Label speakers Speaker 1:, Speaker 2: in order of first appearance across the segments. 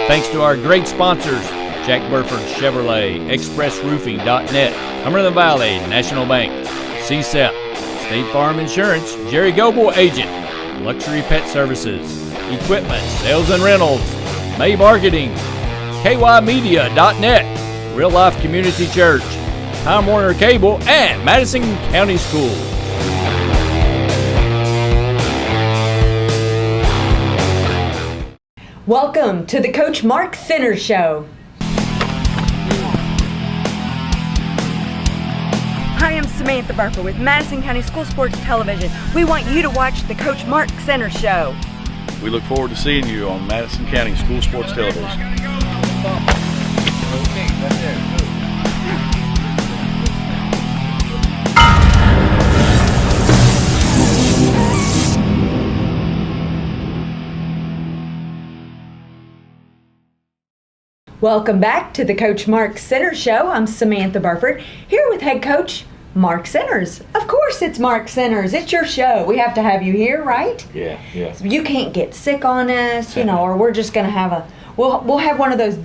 Speaker 1: Thanks to our great sponsors, Jack Burford Chevrolet, ExpressRoofing.net, Cumberland Valley National Bank, Sept, State Farm Insurance, Jerry Goble Agent, Luxury Pet Services, Equipment, Sales and Rentals, May Marketing, KYmedia.net, Real Life Community Church, Time Warner Cable, and Madison County Schools.
Speaker 2: Welcome to the Coach Mark Center Show. Hi, I'm Samantha Burford with Madison County School Sports Television. We want you to watch the Coach Mark Center Show.
Speaker 3: We look forward to seeing you on Madison County School Sports Television.
Speaker 2: Welcome back to the Coach Mark Center Show. I'm Samantha Burford, here with head coach Mark Centers. Of course it's Mark Centers. It's your show. We have to have you here, right?
Speaker 3: Yeah.
Speaker 2: You can't get sick on us, or we're just going to have we'll have one of those,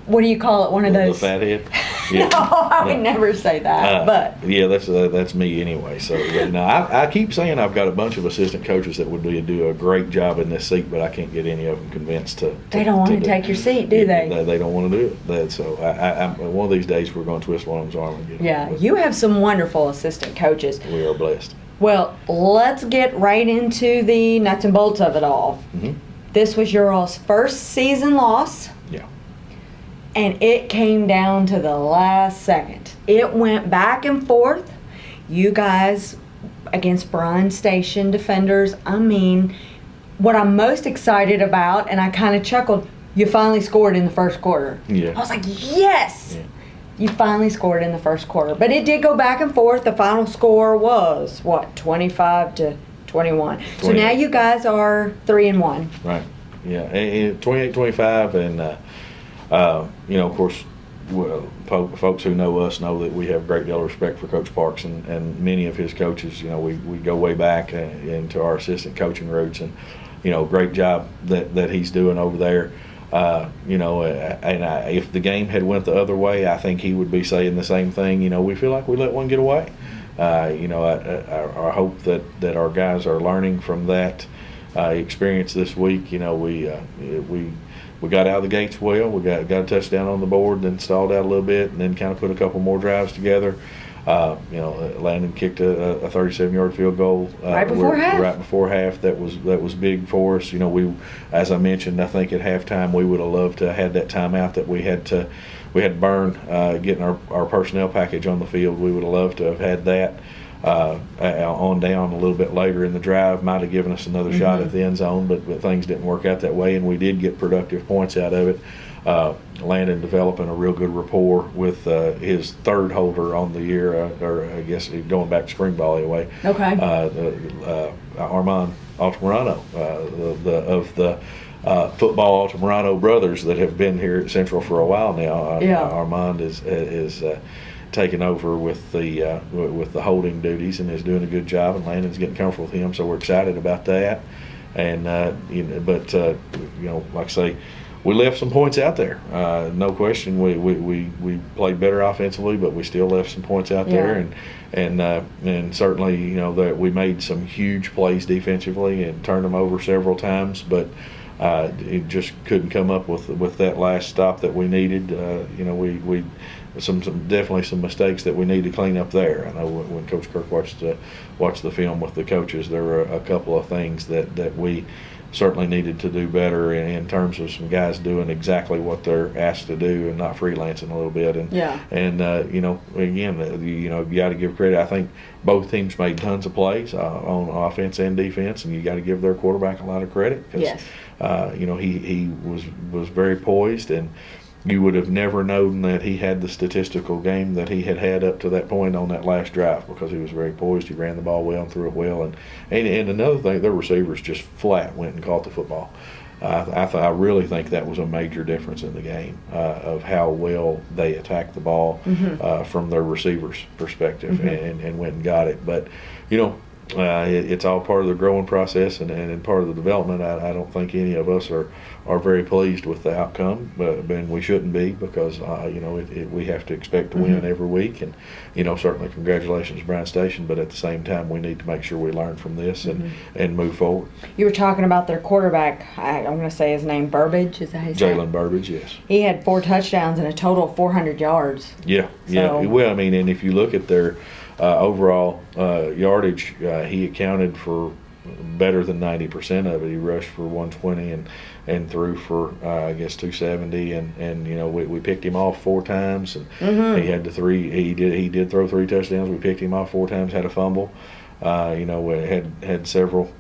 Speaker 2: what do you call it? One of those.
Speaker 3: The fat head?
Speaker 2: Yeah. No, I would never say that, but.
Speaker 3: Yeah, that's me anyway. So, I keep saying I've got a bunch of assistant coaches that would do a great job in this seat, but I can't get any of them convinced to.
Speaker 2: They don't want to take your seat, do they?
Speaker 3: They don't want to do it. So, one of these days we're going to twist one of them's arm and get them.
Speaker 2: Yeah, you have some wonderful assistant coaches.
Speaker 3: We are blessed.
Speaker 2: Well, let's get right into the nuts and bolts of it all.
Speaker 3: Mm-hmm.
Speaker 2: This was your all's first season loss.
Speaker 3: Yeah.
Speaker 2: And it came down to the last second. It went back and forth. You guys against Bryan Station defenders. I mean, what I'm most excited about, and I kind of chuckled, you finally scored in the first quarter.
Speaker 3: Yeah.
Speaker 2: I was like, yes!
Speaker 3: Yeah.
Speaker 2: You finally scored in the first quarter. But it did go back and forth. The final score was, 25-21. So now you guys are 3-1.
Speaker 3: Right. Yeah. And 28-25, and of course, folks who know us know that we have a great deal of respect for Coach Parks and many of his coaches. We go way back into our assistant coaching roots, and great job that he's doing over there. If the game had went the other way, I think he would be saying the same thing. We feel like we let one get away. I hope that our guys are learning from that experience this week. We got out of the gates well. We got a touchdown on the board, then stalled out a little bit, and then kind of put a couple more drives together. Landon kicked a 37-yard field goal
Speaker 2: right before half.
Speaker 3: Right before half. That was big for us. We, as I mentioned, I think at halftime we would have loved to have had that timeout that we had to burn getting our personnel package on the field. We would have loved to have had that. On down a little bit later in the drive, might have given us another shot at the end zone, but things didn't work out that way, and we did get productive points out of it. Landon developing a real good rapport with his third holder on the year, or I guess going back to spring ball anyway.
Speaker 2: Okay.
Speaker 3: Armand Altamirano, of the football Altamirano brothers that have been here at Central for a while now. Armand is taking over with the holding duties and is doing a good job, and Landon's getting comfortable with him, so we're excited about that. And like I say, we left some points out there. No question, we played better offensively, but we still left some points out there, and certainly that we made some huge plays defensively and turned them over several times, but it just couldn't come up with that last stop that we needed. We some definitely some mistakes that we need to clean up there. I know when Coach Kirk watched the film with the coaches, there were a couple of things that we certainly needed to do better in terms of some guys doing exactly what they're asked to do and not freelancing a little bit. And again, you got to give credit. I think both teams made tons of plays on offense and defense, and you got to give their quarterback a lot of credit because he was very poised, and you would have never known that he had the statistical game that he had up to that point on that last drive because he was very poised. He ran the ball well and threw it well. And another thing, their receivers just flat went and caught the football. I really think that was a major difference in the game of how well they attacked the ball from their receivers' perspective and went and got it. But, It's all part of the growing process and part of the development. I don't think any of us are very pleased with the outcome, and we shouldn't be, because we have to expect to win every week, and certainly congratulations to Bryan Station, but at the same time we need to make sure we learn from this and move forward.
Speaker 2: You were talking about their quarterback. I'm going to say his name, Burbage. Is that his name?
Speaker 3: Jalen Burbage, yes.
Speaker 2: He had 4 touchdowns and a total of 400 yards.
Speaker 3: Yeah. Well, I mean, and if you look at their overall yardage, he accounted for better than 90% of it. He rushed for 120 and threw for I guess 270, and we picked him off 4 times, and he had he did throw 3 touchdowns. We picked him off 4 times, had a fumble. Had several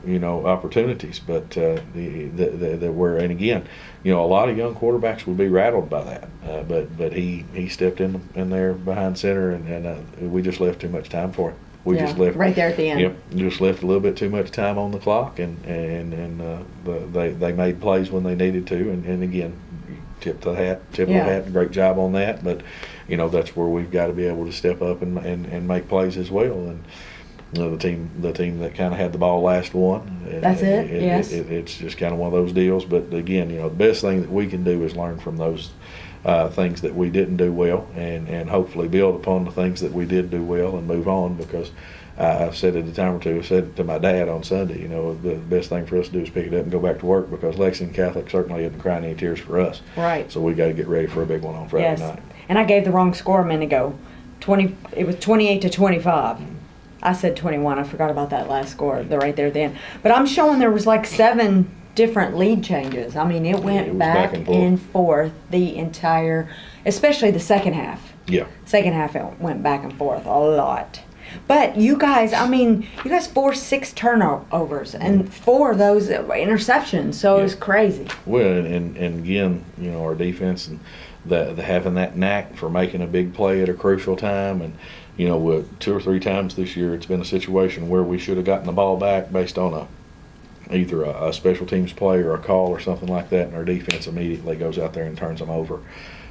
Speaker 3: opportunities, but that were, and again, a lot of young quarterbacks would be rattled by that, but he stepped in there behind center, and we just left too much time for it. We just left
Speaker 2: right there at the end.
Speaker 3: Yep, just left a little bit too much time on the clock, and they made plays when they needed to, and again, tip the hat, great job on that. But that's where we've got to be able to step up and make plays as well. And the team that kind of had the ball last one.
Speaker 2: That's it. Yes.
Speaker 3: It's just kind of one of those deals. But again, the best thing that we can do is learn from those things that we didn't do well, and hopefully build upon the things that we did do well and move on. Because I've said it a time or two. I said it to my dad on Sunday. The best thing for us to do is pick it up and go back to work, because Lexington Catholic certainly isn't crying any tears for us.
Speaker 2: Right.
Speaker 3: So we got to get ready for a big one on Friday night.
Speaker 2: And I gave the wrong score a minute ago. It was 28-25. I said 21. I forgot about that last score. They're right there at the end. But I'm showing there was like 7 different lead changes. I mean, it went back and forth the entire, especially the second half.
Speaker 3: Yeah.
Speaker 2: Second half, it went back and forth a lot. But you guys forced 6 turnovers and 4 of those interceptions. So it was crazy.
Speaker 3: Well, and again, our defense and the having that knack for making a big play at a crucial time, and 2 or 3 times this year, it's been a situation where we should have gotten the ball back based on either a special teams play or a call or something like that, and our defense immediately goes out there and turns them over.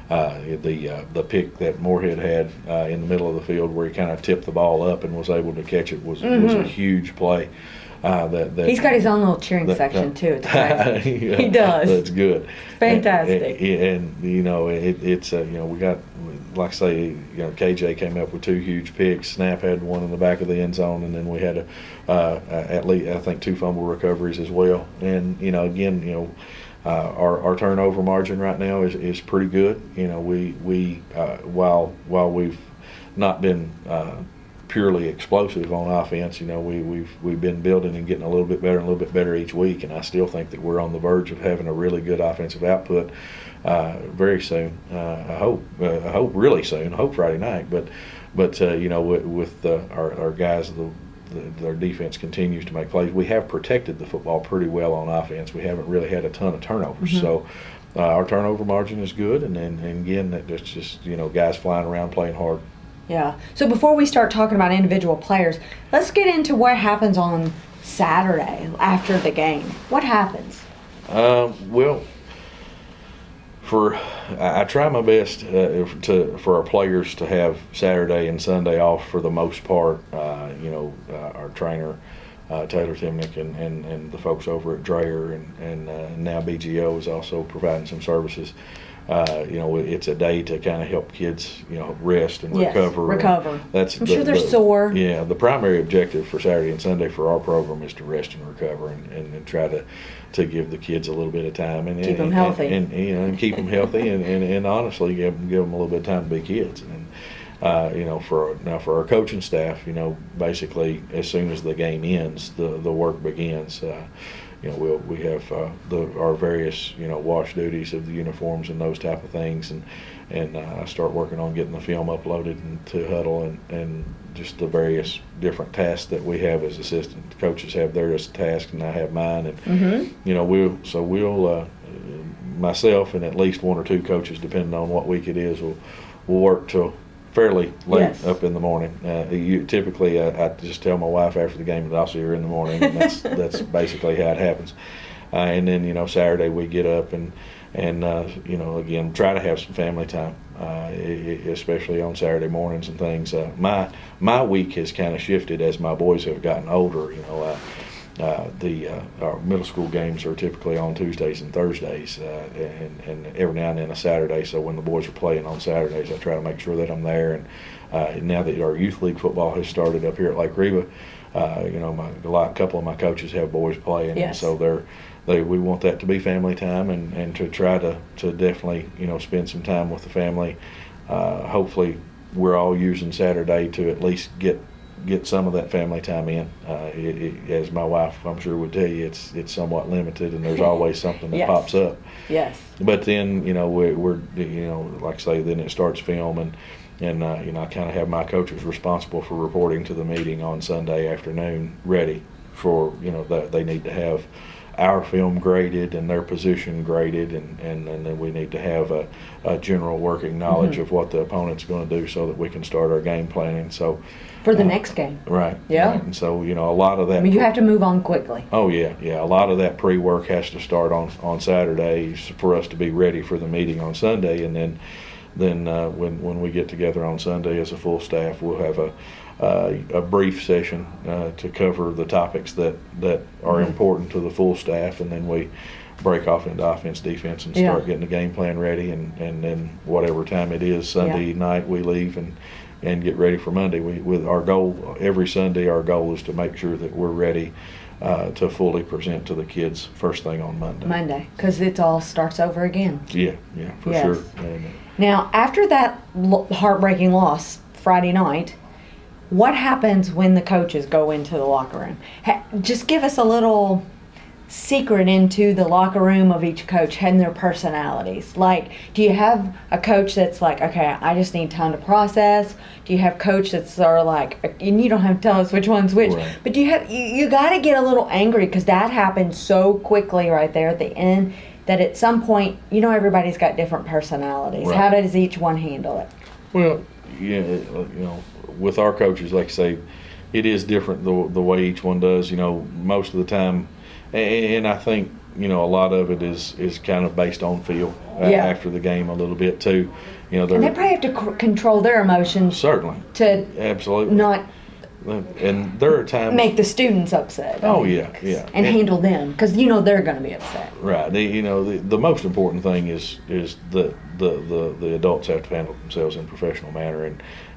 Speaker 3: The pick that Moorhead had in the middle of the field, where he kind of tipped the ball up and was able to catch it, was a huge play.
Speaker 2: He's got his own little cheering section too. It's he does.
Speaker 3: That's good.
Speaker 2: Fantastic.
Speaker 3: And it's we got, like I say, KJ came up with 2 huge picks. Snap had one in the back of the end zone, and then we had at least, I think, 2 fumble recoveries as well. And again, our turnover margin right now is pretty good. We while we've not been purely explosive on offense, we've been building and getting a little bit better each week, and I still think that we're on the verge of having a really good offensive output very soon. I hope really soon. I hope Friday night, but with our guys, their defense continues to make plays. We have protected the football pretty well on offense. We haven't really had a ton of turnovers, so our turnover margin is good, and again, that's just guys flying around playing hard.
Speaker 2: Yeah. So before we start talking about individual players, let's get into what happens on Saturday after the game. What happens?
Speaker 3: Well, I try my best for our players to have Saturday and Sunday off for the most part. Our trainer Taylor Timnick and the folks over at Dreyer and now BGO is also providing some services. It's a day to kind of help kids, rest and recover.
Speaker 2: I'm sure they're sore.
Speaker 3: Yeah, the primary objective for Saturday and Sunday for our program is to rest and recover and try to give the kids a little bit of time and
Speaker 2: keep them healthy.
Speaker 3: And keep them healthy and honestly give them a little bit of time to be kids. And for our coaching staff, basically as soon as the game ends, the work begins. We have our various wash duties of the uniforms and those type of things, and I start working on getting the film uploaded to Huddle and just the various different tasks that we have as assistant coaches have their tasks and I have mine, and we'll myself and at least 1 or 2 coaches, depending on what week it is, will work till fairly late up in the morning. Typically, I just tell my wife after the game that I'll see her in the morning, and that's basically how it happens. And then Saturday we get up and again try to have some family time. especially on Saturday mornings and things. My week has kind of shifted as my boys have gotten older. Our middle school games are typically on Tuesdays and Thursdays, and every now and then a Saturday. So when the boys are playing on Saturdays, I try to make sure that I'm there. And now that our youth league football has started up here at Lake Reba, a couple of my coaches have boys playing,
Speaker 2: yes.
Speaker 3: and so we want that to be family time, and to try to definitely spend some time with the family. Hopefully, we're all using Saturday to at least get some of that family time in. As my wife, I'm sure, would tell you, it's somewhat limited, and there's always something that
Speaker 2: yes.
Speaker 3: pops up.
Speaker 2: Yes.
Speaker 3: But then we're like I say, then it starts film, and I kind of have my coaches responsible for reporting to the meeting on Sunday afternoon, ready for that they need to have our film graded and their position graded, and then we need to have a general working knowledge
Speaker 2: mm-hmm.
Speaker 3: of what the opponent's going to do so that we can start our game planning. So
Speaker 2: for the next game.
Speaker 3: Right.
Speaker 2: Yeah.
Speaker 3: Right. And so a lot of that.
Speaker 2: I mean, you have to move on quickly.
Speaker 3: Oh yeah. A lot of that pre-work has to start on Saturdays for us to be ready for the meeting on Sunday, and then when we get together on Sunday as a full staff, we'll have a brief session to cover the topics that are
Speaker 2: mm-hmm.
Speaker 3: important to the full staff, and then we break off into offense, defense, and start getting the game plan ready, and then whatever time it is Sunday night, we leave and get ready for Monday. With our goal every Sunday, our goal is to make sure that we're ready to fully present to the kids first thing on Monday.
Speaker 2: Because it all starts over again.
Speaker 3: Yeah, for
Speaker 2: yes.
Speaker 3: sure. And,
Speaker 2: now, after that heartbreaking loss Friday night, what happens when the coaches go into the locker room? Just give us a little secret into the locker room of each coach and their personalities. Like, do you have a coach that's like, okay, I just need time to process? Do you have coach that's sort of like, and you don't have to tell us which one's which,
Speaker 3: right.
Speaker 2: but do you have, you got to get a little angry, because that happened so quickly right there at the end that at some point, everybody's got different personalities.
Speaker 3: Right.
Speaker 2: How does each one handle it?
Speaker 3: Well, with our coaches, like I say, it is different the way each one does. Most of the time, and I think a lot of it is kind of based on feel after the game a little bit too.
Speaker 2: And they probably have to control their emotions.
Speaker 3: Certainly.
Speaker 2: To
Speaker 3: absolutely
Speaker 2: not.
Speaker 3: And there are times
Speaker 2: make the students upset.
Speaker 3: Oh yeah.
Speaker 2: And handle them, because they're going to be upset.
Speaker 3: Right. The most important thing is the adults have to handle themselves in a professional manner,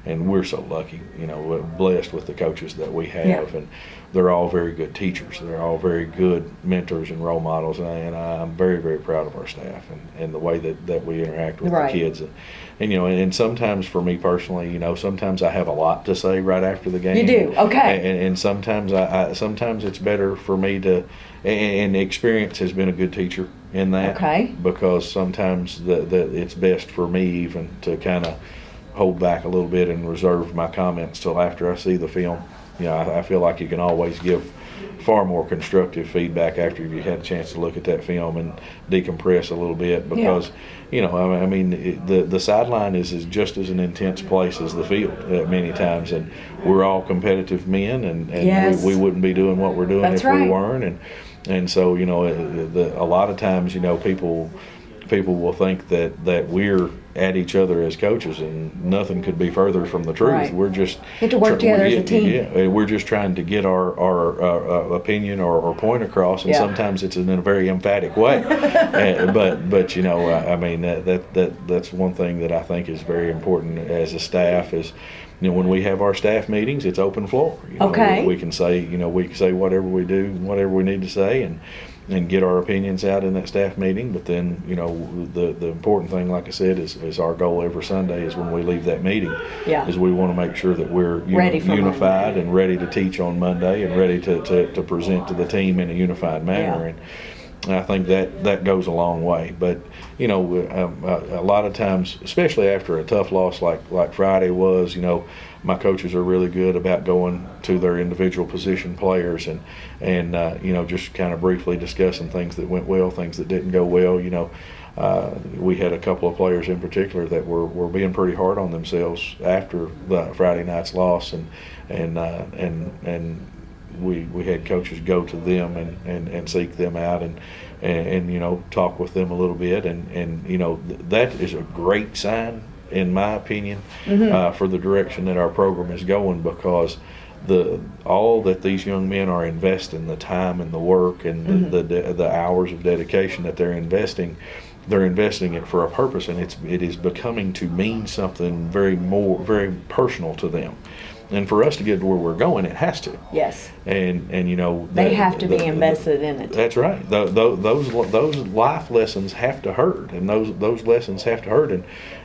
Speaker 3: and we're so lucky, we're blessed with the coaches that we have, and they're all very good teachers. They're all very good mentors and role models, and I'm very, very proud of our staff and the way that we interact with the kids. And sometimes for me personally, sometimes I have a lot to say right after the game.
Speaker 2: You do, okay.
Speaker 3: And sometimes sometimes it's better for me to, and the experience has been a good teacher in that.
Speaker 2: Okay.
Speaker 3: Because sometimes it's best for me even to kind of hold back a little bit and reserve my comments till after I see the film. I feel like you can always give far more constructive feedback after you've had a chance to look at that film and decompress a little bit, because the sideline is just as an intense place as the field many times, and we're all competitive men, and
Speaker 2: yes.
Speaker 3: we wouldn't be doing what we're doing
Speaker 2: That's
Speaker 3: if we weren't, and so a lot of times people will think that we're at each other as coaches, and nothing could be further from the truth.
Speaker 2: Right.
Speaker 3: We're just
Speaker 2: you have to work together as a team.
Speaker 3: Yeah, we're just trying to get our opinion or point across, and sometimes it's in a very emphatic way. But that's one thing that I think is very important as a staff is, when we have our staff meetings, it's open floor.
Speaker 2: Okay.
Speaker 3: We can say whatever we do, whatever we need to say, and get our opinions out in that staff meeting. But then, the important thing, like I said, is our goal every Sunday is when we leave that meeting, is we want to make sure that we're unified and ready to teach on Monday and ready to present to the team in a unified manner. And I think that goes a long way. But, a lot of times, especially after a tough loss like Friday was, my coaches are really good about going to their individual position players and just kind of briefly discussing things that went well, things that didn't go well. We had a couple of players in particular that were being pretty hard on themselves after the Friday night's loss, and we had coaches go to them and seek them out and talk with them a little bit, and that is a great sign in my opinion,
Speaker 2: Mm-hmm.
Speaker 3: for the direction that our program is going, because all that these young men are investing, the time and the work and
Speaker 2: Mm-hmm.
Speaker 3: the hours of dedication that they're investing it for a purpose, and it is becoming to mean something very personal to them. And for us to get to where we're going, it has to.
Speaker 2: Yes.
Speaker 3: And you know,
Speaker 2: They have to be invested in it.
Speaker 3: That's right. Those life lessons have to hurt, and those lessons have to hurt.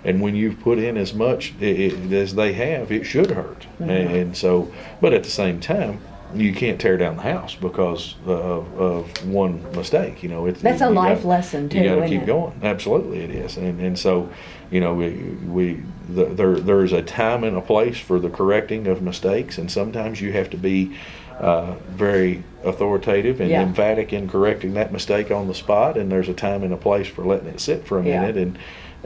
Speaker 3: And when you've put in as much as they have, it should hurt. And so, but at the same time, you can't tear down the house because of one mistake. You know,
Speaker 2: That's a life lesson too.
Speaker 3: You got to
Speaker 2: isn't
Speaker 3: keep
Speaker 2: it?
Speaker 3: going. Absolutely, it is. And so, you know, there's a time and a place for the correcting of mistakes, and sometimes you have to be very authoritative and
Speaker 2: Yeah.
Speaker 3: emphatic in correcting that mistake on the spot. And there's a time and a place for letting it sit for a
Speaker 2: Yeah.
Speaker 3: minute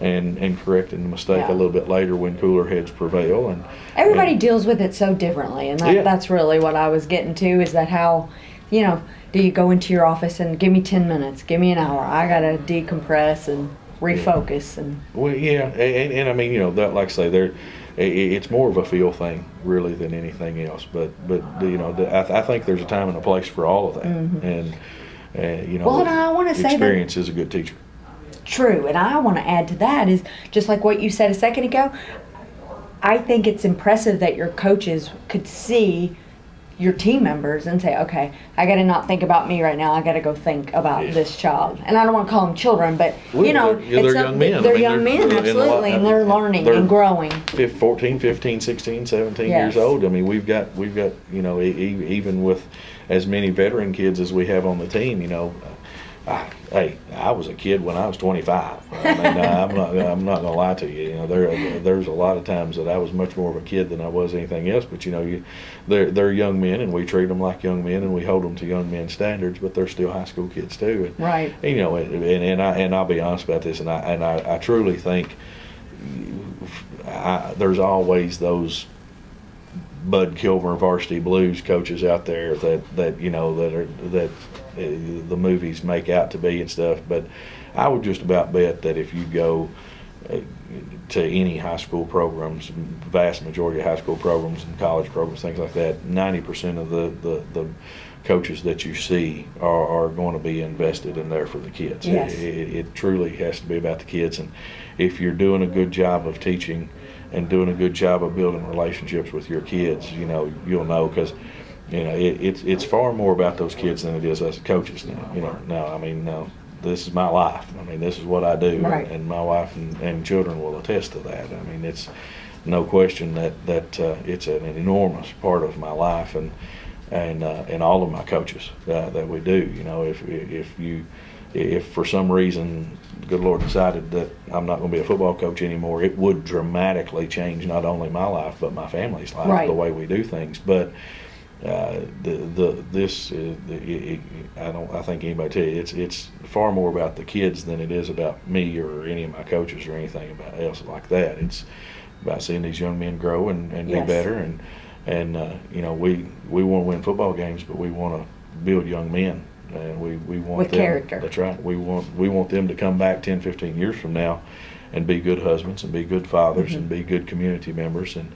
Speaker 3: and correcting the mistake
Speaker 2: Yeah.
Speaker 3: a little bit later when cooler heads prevail. And
Speaker 2: Everybody deals with it so differently, and
Speaker 3: Yeah.
Speaker 2: that's really what I was getting to, is that how, you know, do you go into your office and give me 10 minutes, give me an hour, I gotta decompress and refocus. And
Speaker 3: Well, yeah, and I mean, you know, that, like I say, it's more of a feel thing really than anything else. But you know, I think there's a time and a place for all of that, and you know,
Speaker 2: Well, and I wanna say that-
Speaker 3: experience is a good teacher.
Speaker 2: true, and I want to add to that is just like what you said a second ago. I think it's impressive that your coaches could see your team members and say, okay, I got to not think about me right now. I got to go think about
Speaker 3: Yeah.
Speaker 2: this child. And I don't want to call them children, but
Speaker 3: Well,
Speaker 2: you know,
Speaker 3: yeah, they're young men.
Speaker 2: They're
Speaker 3: I mean,
Speaker 2: young men,
Speaker 3: in a lot-
Speaker 2: absolutely, and they're learning
Speaker 3: they're-
Speaker 2: and growing.
Speaker 3: 14, 15, 16, 17
Speaker 2: Yes.
Speaker 3: years old. I mean, we've got you know, even with as many veteran kids as we have on the team, you know. Hey, I was a kid when I was 25. I mean, I'm not gonna lie to you. You know, there's a lot of times that I was much more of a kid than I was anything else. But you know, they're young men, and we treat them like young men, and we hold them to young men standards. But they're still high school kids too. And,
Speaker 2: Right.
Speaker 3: You know, and I'll be honest about this, and I truly think there's always those Bud Kilmer varsity blues coaches out there that you know that the movies make out to be and stuff. But I would just about bet that if you go to any high school programs, vast majority of high school programs and college programs, things like that, 90% of the coaches that you see are going to be invested in there for the kids.
Speaker 2: Yes.
Speaker 3: It truly has to be about the kids. And if you're doing a good job of teaching and doing a good job of building relationships with your kids, you know, you'll know, because you know, it's far more about those kids than it is us coaches now. You know, no, I mean, no, this is my life. I mean, this is what I do,
Speaker 2: Right.
Speaker 3: and my wife and children will attest to that. I mean, it's no question that it's an enormous part of my life, and all of my coaches that we do. You know, if for some reason the good Lord decided that I'm not going to be a football coach anymore, it would dramatically change not only my life but my family's life,
Speaker 2: Right.
Speaker 3: the way we do things. But I think anybody tell you it's far more about the kids than it is about me or any of my coaches or anything about else like that. It's about seeing these young men grow and
Speaker 2: Yes.
Speaker 3: be better, and you know, we want to win football games, but we want to build young men, and we want
Speaker 2: With
Speaker 3: them,
Speaker 2: character.
Speaker 3: That's right. We want them to come back 10, 15 years from now and be good husbands and be good fathers and be good community members and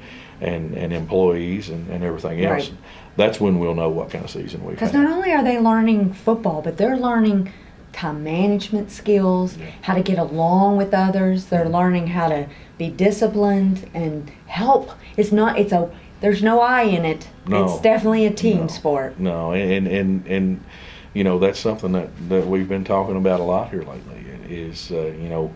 Speaker 3: employees and everything else.
Speaker 2: Right.
Speaker 3: That's when we'll know what kind of season we've
Speaker 2: Because
Speaker 3: had.
Speaker 2: not only are they learning football, but they're learning time management skills, how to get along with others. They're learning how to be disciplined and help. There's no I in it.
Speaker 3: No.
Speaker 2: It's definitely a team
Speaker 3: No.
Speaker 2: sport.
Speaker 3: No, and you know, that's something that we've been talking about a lot here lately. Is you know.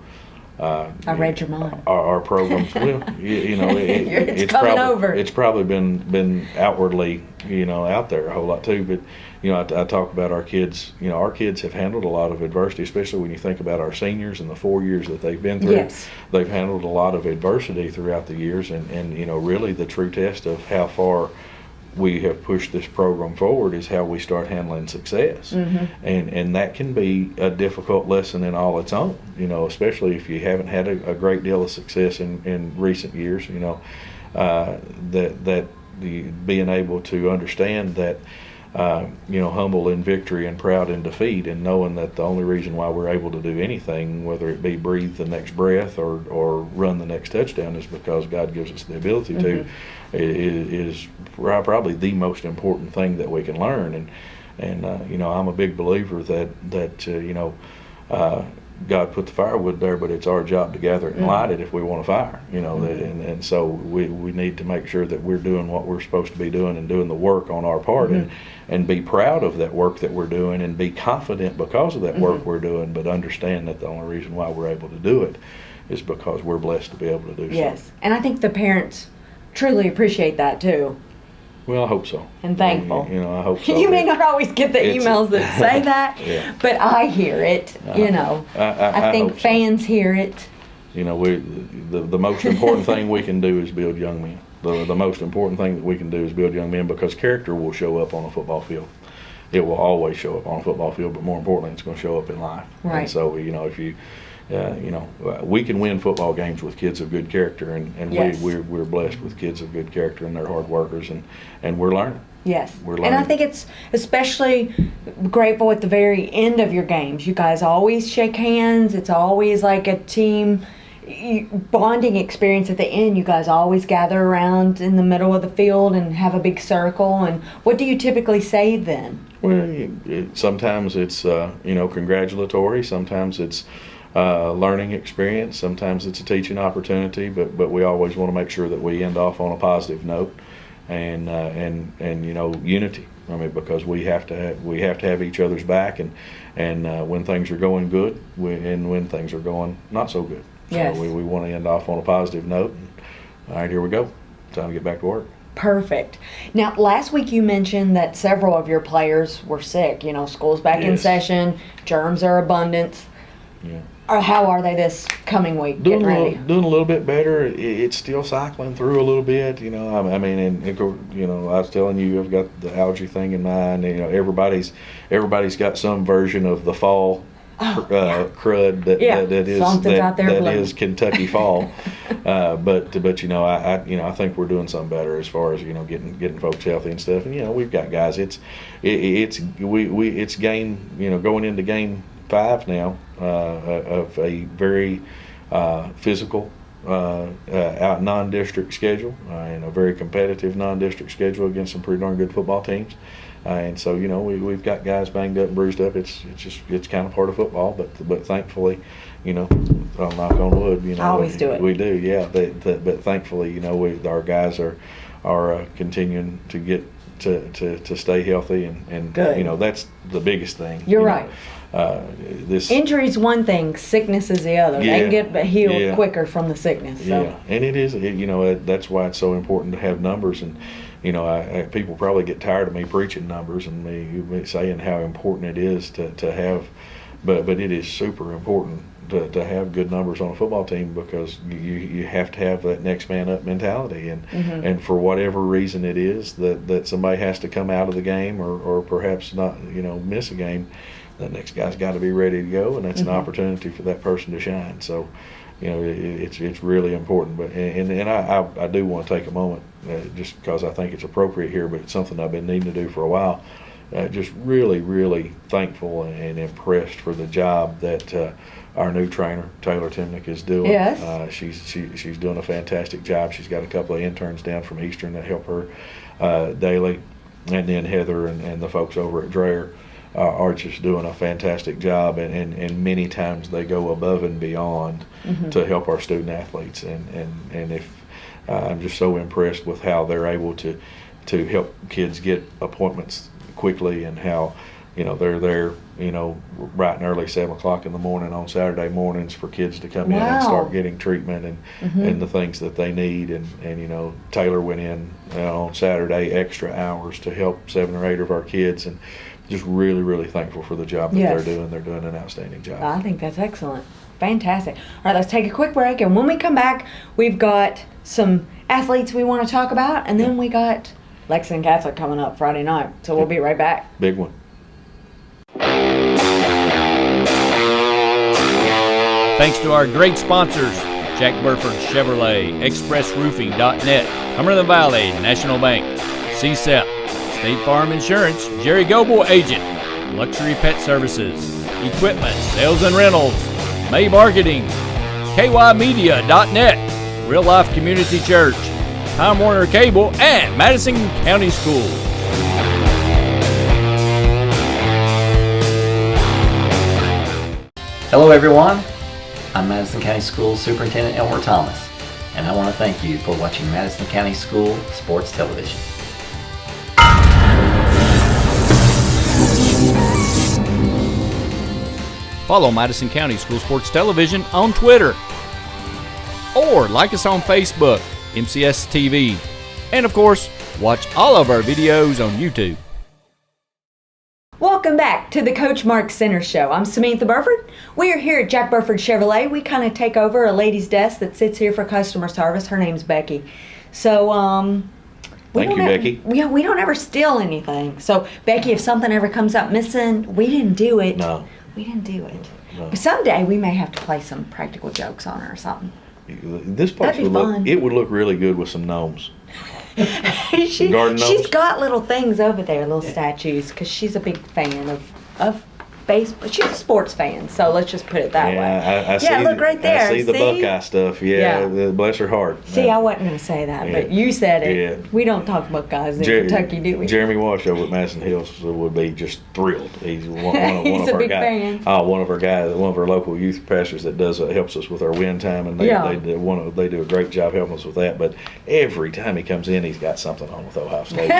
Speaker 2: I read your mind.
Speaker 3: Our programs, well, you know,
Speaker 2: It's coming
Speaker 3: probably,
Speaker 2: over.
Speaker 3: It's probably been outwardly, you know, out there a whole lot too. But you know, I talk about our kids. You know, our kids have handled a lot of adversity, especially when you think about our seniors and the 4 years that they've been through.
Speaker 2: Yes.
Speaker 3: They've handled a lot of adversity throughout the years, and you know, really the true test of how far we have pushed this program forward is how we start handling success. And that can be a difficult lesson in all its own, you know, especially if you haven't had a great deal of success in recent years, you know, that being able to understand that humble in victory and proud in defeat, and knowing that the only reason why we're able to do anything, whether it be breathe the next breath or run the next touchdown, is because God gives us the ability to, is probably the most important thing that we can learn. And I'm a big believer that God put the firewood there, but it's our job to gather it and light it if we want a fire. And so we need to make sure that we're doing what we're supposed to be doing and doing the work on our part, and be proud of that work that we're doing, and be confident because of that work we're doing, but understand that the only reason why we're able to do it is because we're blessed to be able to do so.
Speaker 2: Yes, and I think the parents truly appreciate that too.
Speaker 3: Well, I hope so.
Speaker 2: And thankful.
Speaker 3: I hope so.
Speaker 2: You may not always get the emails that say that,
Speaker 3: yeah.
Speaker 2: but I hear it. I think
Speaker 3: hope so.
Speaker 2: fans hear it.
Speaker 3: The most important thing we can do is build young men. The most important thing that we can do is build young men, because character will show up on a football field. It will always show up on a football field, but more importantly, it's going to show up in life.
Speaker 2: Right.
Speaker 3: And so, if you we can win football games with kids of good character, and
Speaker 2: Yes.
Speaker 3: we're blessed with kids of good character, and they're hard workers, and we're learning.
Speaker 2: Yes.
Speaker 3: We're
Speaker 2: And I
Speaker 3: learning.
Speaker 2: think it's especially grateful at the very end of your games. You guys always shake hands. It's always like a team bonding experience at the end. You guys always gather around in the middle of the field and have a big circle. And what do you typically say then?
Speaker 3: Well, sometimes it's congratulatory. Sometimes it's learning experience. Sometimes it's a teaching opportunity. But we always want to make sure that we end off on a positive note, and unity. I mean, because we have to have each other's back, and when things are going good, and when things are going not so good.
Speaker 2: Yes.
Speaker 3: So we want to end off on a positive note. And, all right, here we go. Time to get back to work.
Speaker 2: Perfect. Now, last week you mentioned that several of your players were sick. School's back in
Speaker 3: Yes.
Speaker 2: session. Germs are abundant.
Speaker 3: Yeah.
Speaker 2: Or how are they this coming week? Getting ready.
Speaker 3: Doing a little bit better. It's still cycling through a little bit. I mean, and I was telling you, I've got the allergy thing in mind. Everybody's got some version of the fall crud that
Speaker 2: Something's out there
Speaker 3: that
Speaker 2: blooming.
Speaker 3: is Kentucky fall. But I think we're doing something better as far as getting folks healthy and stuff. And we've got guys. It's game going into game 5 now of a very physical out non-district schedule, and a very competitive non-district schedule against some pretty darn good football teams. And so we've got guys banged up and bruised up. It's kind of part of football, but thankfully, I'll knock on wood.
Speaker 2: I always do it.
Speaker 3: We do, yeah. But thankfully, our guys are continuing to get to stay healthy, and
Speaker 2: Good.
Speaker 3: That's the biggest thing.
Speaker 2: You're right.
Speaker 3: This
Speaker 2: Injury's one thing, sickness is the other.
Speaker 3: Yeah.
Speaker 2: They can get healed
Speaker 3: Yeah.
Speaker 2: quicker from the sickness. So.
Speaker 3: Yeah, and it is. That's why it's so important to have numbers. And people probably get tired of me preaching numbers and me saying how important it is to have, but it is super important to have good numbers on a football team, because you have to have that next man up mentality, and for whatever reason it is that somebody has to come out of the game or perhaps not miss a game, that next guy's got to be ready to go, and that's an opportunity for that person to shine. So it's really important. But and I do want to take a moment, just because I think it's appropriate here, but it's something I've been needing to do for a while. Just really, really thankful and impressed for the job that our new trainer, Taylor Timnick, is doing.
Speaker 2: Yes.
Speaker 3: She's doing a fantastic job. She's got a couple of interns down from Eastern that help her daily, and then Heather and the folks over at Dreher are just doing a fantastic job, and many times they go above and beyond to help our student athletes, and if I'm just so impressed with how they're able to help kids get appointments quickly, and how they're there bright and early, 7 o'clock in the morning on Saturday mornings for kids to come in and start getting treatment and the things that they need, and Taylor went in on Saturday extra hours to help 7 or 8 of our kids, and just really, really thankful for the job that they're doing. They're doing an outstanding job.
Speaker 2: I think that's excellent. Fantastic. All right, let's take a quick break, and when we come back, we've got some athletes we want to talk about, and then we got Lexington Catholic coming up Friday night. So we'll be right back.
Speaker 3: Big one.
Speaker 1: Thanks to our great sponsors, Jack Burford Chevrolet, ExpressRoofing.net, Hummer of the Valley, National Bank, Sept, State Farm Insurance, Jerry Goble agent. Luxury Pet Services, Equipment, Sales and Rentals, May Marketing, KYmedia.net, Real Life Community Church, Time Warner Cable, and Madison County Schools.
Speaker 4: Hello everyone, I'm Madison County Schools Superintendent Elmer Thomas, and I want to thank you for watching Madison County School Sports Television.
Speaker 1: Follow Madison County School Sports Television on Twitter, or like us on Facebook, MCS TV, and of course, watch all of our videos on YouTube.
Speaker 2: Welcome back to the Coach Mark Center Show. I'm Samantha Burford. We are here at Jack Burford Chevrolet. We kind of take over a lady's desk that sits here for customer service. Her name's Becky. So,
Speaker 3: Thank you, Becky.
Speaker 2: Yeah, we don't ever steal anything. So, Becky, if something ever comes up missing, we didn't do it.
Speaker 3: No.
Speaker 2: We didn't do it.
Speaker 3: No.
Speaker 2: But someday we may have to play some practical jokes on her or something.
Speaker 3: This place
Speaker 2: That'd be fun.
Speaker 3: it would look really good with some gnomes.
Speaker 2: She's
Speaker 3: Garden gnomes?
Speaker 2: got little things over there, little statues, because she's a big fan of baseball. She's a sports fan, so let's just put it that way.
Speaker 3: I see,
Speaker 2: look right there.
Speaker 3: I see the Buckeye stuff. Yeah. Bless her heart.
Speaker 2: See, I wasn't going to say that, but you said it.
Speaker 3: Yeah.
Speaker 2: We don't talk Buckeyes in Kentucky, do we?
Speaker 3: Jeremy Walsh over at Madison Hills would be just thrilled. He's one
Speaker 2: He's
Speaker 3: of
Speaker 2: a
Speaker 3: our
Speaker 2: big
Speaker 3: guys.
Speaker 2: fan.
Speaker 3: One of our local youth pastors that does helps us with our win time, and they do a great job helping us with that. But every time he comes in, he's got something on with Ohio State.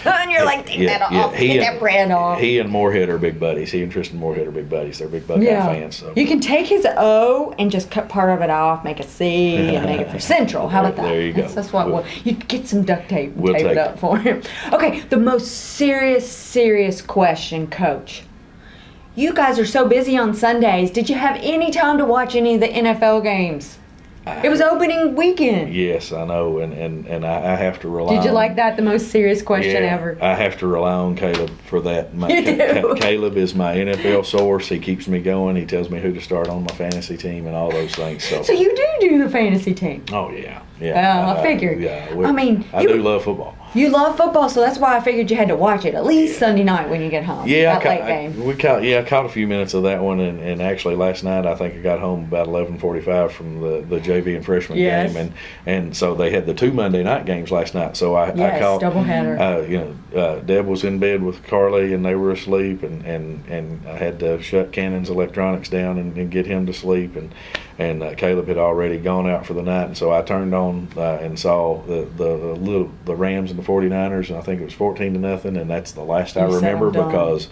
Speaker 3: So,
Speaker 2: And you're like, take that off, get that brand off.
Speaker 3: He and Moorhead are big buddies. He and Tristan Moorhead are big buddies. They're big Buckeye fans. So.
Speaker 2: You can take his O and just cut part of it off, make a C, and make it for Central. How about that?
Speaker 3: There you go.
Speaker 2: That's what you get some duct tape and tape
Speaker 3: take
Speaker 2: it up for him. Okay, the most serious question, Coach. You guys are so busy on Sundays. Did you have any time to watch any of the NFL games? It was opening weekend.
Speaker 3: Yes, I know, and I have to rely.
Speaker 2: Did you like that? The most serious question ever.
Speaker 3: I have to rely on Caleb for that.
Speaker 2: You do.
Speaker 3: Caleb is my NFL source. He keeps me going. He tells me who to start on my fantasy team and all those things. So
Speaker 2: you do the fantasy team.
Speaker 3: Oh yeah.
Speaker 2: Well, I figured.
Speaker 3: I do love football.
Speaker 2: You love football, so that's why I figured you had to watch it at least Sunday night when you get home.
Speaker 3: Yeah,
Speaker 2: late game.
Speaker 3: I caught a few minutes of that one, and actually last night I think I got home about 11:45 from the JV and freshman game, and so they had the 2 Monday night games last night. So I caught
Speaker 2: doubleheader.
Speaker 3: Deb was in bed with Carly, and they were asleep, and I had to shut Cannon's electronics down and get him to sleep, and Caleb had already gone out for the night, and so I turned on and saw the Rams and the 49ers, and I think it was 14-0, and that's the last I remember because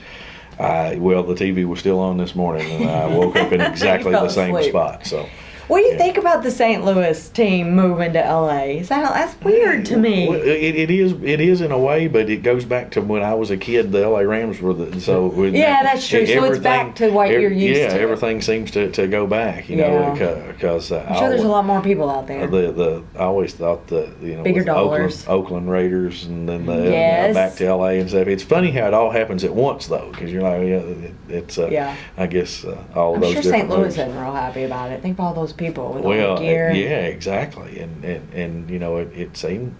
Speaker 3: the TV was still on this morning, and I woke up in exactly the same spot. So.
Speaker 2: What do you think about the St. Louis team moving to LA? That's weird to me.
Speaker 3: Well, it is in a way, but it goes back to when I was a kid. The LA Rams were
Speaker 2: that's true. So it's back to what you're used to.
Speaker 3: Yeah, everything seems to go back. Know, because
Speaker 2: I'm sure there's a lot more people out there.
Speaker 3: I always thought
Speaker 2: bigger dollars,
Speaker 3: Oakland Raiders, and then back to LA and stuff. It's funny how it all happens at once though, because you're like, it's I guess all those.
Speaker 2: I'm sure St. Louis isn't real happy about it. Think of all those people with all the gear.
Speaker 3: Yeah, exactly, and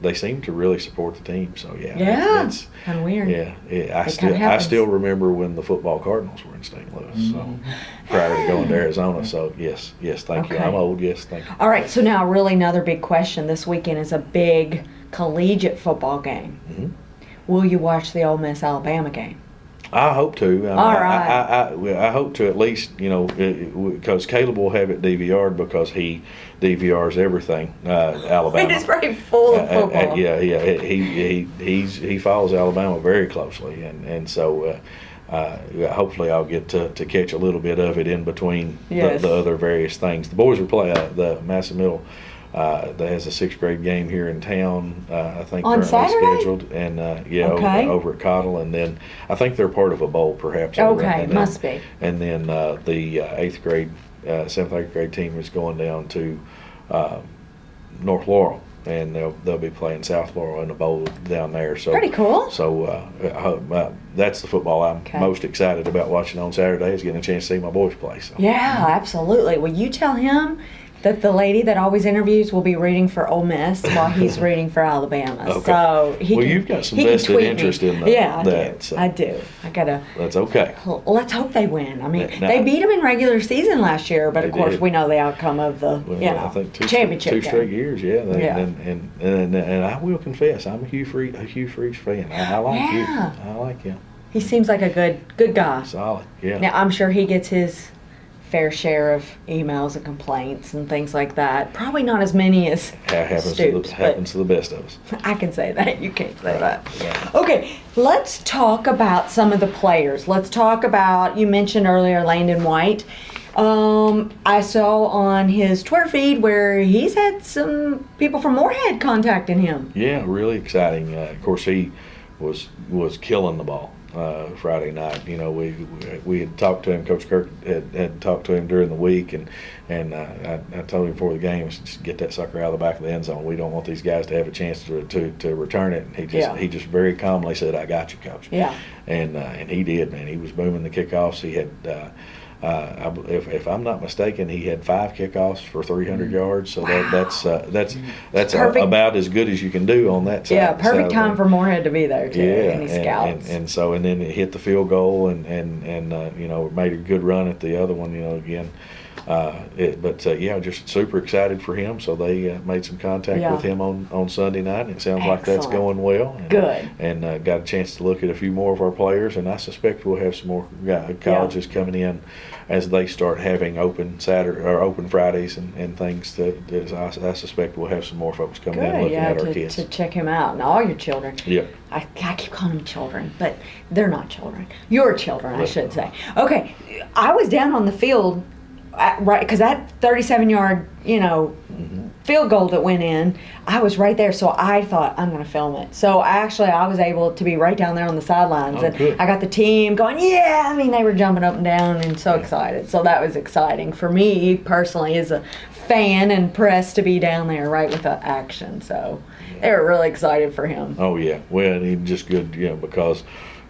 Speaker 3: they seem to really support the team. So
Speaker 2: it's kind of weird.
Speaker 3: Yeah, I still remember when the football Cardinals were in St. Louis, so prior to going to Arizona. So yes, thank you. I'm old. Yes, thank you.
Speaker 2: All right, so now really another big question this weekend is a big collegiate football game.
Speaker 3: Mm-hmm.
Speaker 2: Will you watch the Ole Miss Alabama game?
Speaker 3: I hope to.
Speaker 2: All right.
Speaker 3: I hope to at least, because Caleb will have it DVR'd because he DVRs everything. Alabama.
Speaker 2: It is very full of football.
Speaker 3: He follows Alabama very closely, and so hopefully I'll get to catch a little bit of it in between the other various things. The boys are playing the Madison Middle. That has a 6th grade game here in town, I think
Speaker 2: on Saturday?
Speaker 3: scheduled, and over at Cottle, and then I think they're part of a bowl, perhaps.
Speaker 2: Okay, must be.
Speaker 3: And then the 8th grade, 7th, 8th grade team is going down to North Laurel, and they'll be playing South Laurel in a bowl down there. So
Speaker 2: pretty cool.
Speaker 3: So that's the football I'm most excited about watching on Saturday, is getting a chance to see my boys play. So.
Speaker 2: Yeah, absolutely. Well, you tell him that the lady that always interviews will be rooting for Ole Miss while he's rooting for Alabama.
Speaker 3: Okay.
Speaker 2: So
Speaker 3: you've got some vested interest in that.
Speaker 2: Yeah, I
Speaker 3: that,
Speaker 2: do.
Speaker 3: so.
Speaker 2: I do. I gotta.
Speaker 3: That's okay.
Speaker 2: Let's hope they win. I mean,
Speaker 3: Now,
Speaker 2: they beat them in regular season last year, but of
Speaker 3: They
Speaker 2: course
Speaker 3: did.
Speaker 2: we know the outcome of the
Speaker 3: Well, I think
Speaker 2: championship
Speaker 3: two
Speaker 2: game.
Speaker 3: straight years, yeah.
Speaker 2: Yeah.
Speaker 3: And I will confess, I'm a Hugh Freeze fan. I like
Speaker 2: Yeah.
Speaker 3: you. I like him.
Speaker 2: He seems like a good guy.
Speaker 3: Solid, yeah.
Speaker 2: Now I'm sure he gets his fair share of emails and complaints and things like that. Probably not as many as
Speaker 3: happens
Speaker 2: Stoops,
Speaker 3: to the best of us.
Speaker 2: I can say that. You can't say
Speaker 3: Right,
Speaker 2: that.
Speaker 3: right.
Speaker 2: Okay, let's talk about some of the players. Let's talk about, you mentioned earlier Landon White. I saw on his Twitter feed where he's had some people from Moorhead contacting him.
Speaker 3: Yeah, really exciting. Of course, he was killing the ball Friday night. You know, we had talked to him. Coach Kirk had talked to him during the week, and I told him before the game, just get that sucker out of the back of the end zone. We don't want these guys to have a chance to return it. And he just very calmly said, "I got you, Coach."
Speaker 2: Yeah.
Speaker 3: And he did, man. He was booming the kickoffs. He had. If I'm not mistaken, he had 5 kickoffs for 300 yards. So that's about as good as you can do on that side.
Speaker 2: Yeah, perfect time for Moorhead to be there too.
Speaker 3: Yeah,
Speaker 2: and he scouts.
Speaker 3: And then it hit the field goal and you know, made a good run at the other one. You know, again. Just super excited for him. So they made some contact with him on Sunday night, and it sounds like that's going well. And,
Speaker 2: good.
Speaker 3: And got a chance to look at a few more of our players, and I suspect we'll have some more colleges coming in as they start having open Fridays and things. I suspect we'll have some more folks coming in looking at our kids
Speaker 2: to check him out and all your children.
Speaker 3: Yeah.
Speaker 2: I keep calling them children, but they're not children. Your children, I should say. Okay, I was down on the field. Right, because that 37-yard, field goal that went in, I was right there, so I thought I'm going to film it. So I was able to be right down there on the sidelines, and
Speaker 3: good.
Speaker 2: I got the team going, yeah. I mean, they were jumping up and down and so excited. So that was exciting for me personally as a fan and press to be down there right with the action. So they were really excited for him.
Speaker 3: Oh yeah, well, and he just good, because.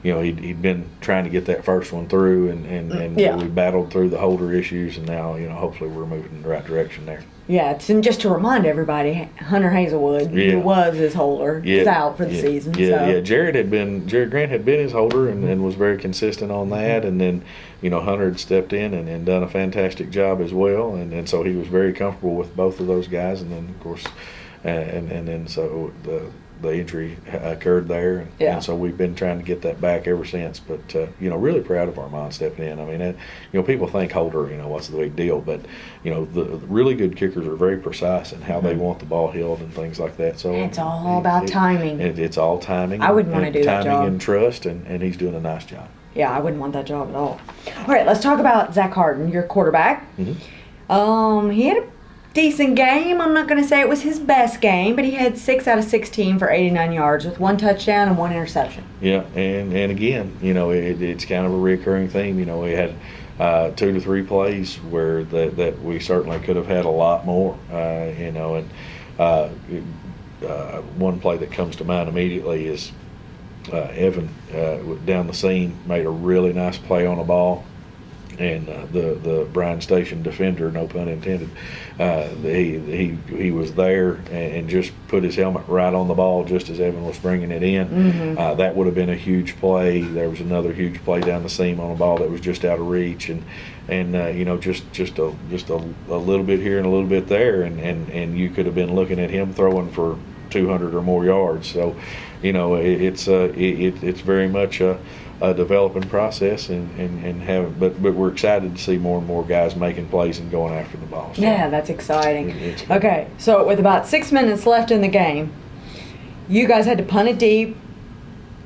Speaker 3: He'd been trying to get that first one through, and we battled through the holder issues, and now, hopefully we're moving in the right direction there.
Speaker 2: Yeah, and just to remind everybody, Hunter Hazelwood, who was his holder, is out for the season.
Speaker 3: Jared Grant had been his holder and was very consistent on that, and then, Hunter had stepped in and done a fantastic job as well, and so he was very comfortable with both of those guys, and then, of course, so the injury occurred there, and so we've been trying to get that back ever since. But really proud of Armand stepping in. I mean, people think holder, what's the big deal? But the really good kickers are very precise in how they want the ball held and things like that. So
Speaker 2: it's all about timing.
Speaker 3: It's all timing.
Speaker 2: I wouldn't want to do that job.
Speaker 3: Timing and trust, and he's doing a nice job.
Speaker 2: Yeah, I wouldn't want that job at all. All right, let's talk about Zach Harden, your quarterback.
Speaker 3: Mm-hmm.
Speaker 2: He had a decent game. I'm not going to say it was his best game, but he had 6 out of 16 for 89 yards with 1 touchdown and 1 interception.
Speaker 3: Yeah, and again, it's kind of a recurring theme. We had 2 to 3 plays where that we certainly could have had a lot more. One play that comes to mind immediately is Evan down the seam made a really nice play on a ball. And the Bryan Station defender, no pun intended, he was there and just put his helmet right on the ball just as Evan was bringing it in.
Speaker 2: Mm-hmm.
Speaker 3: That would have been a huge play. There was another huge play down the seam on a ball that was just out of reach, and just a little bit here and a little bit there, and you could have been looking at him throwing for 200 or more yards. So, it's very much a developing process, but we're excited to see more and more guys making plays and going after the ball. So
Speaker 2: yeah, that's exciting. Okay, so with about 6 minutes left in the game, you guys had to punt it deep.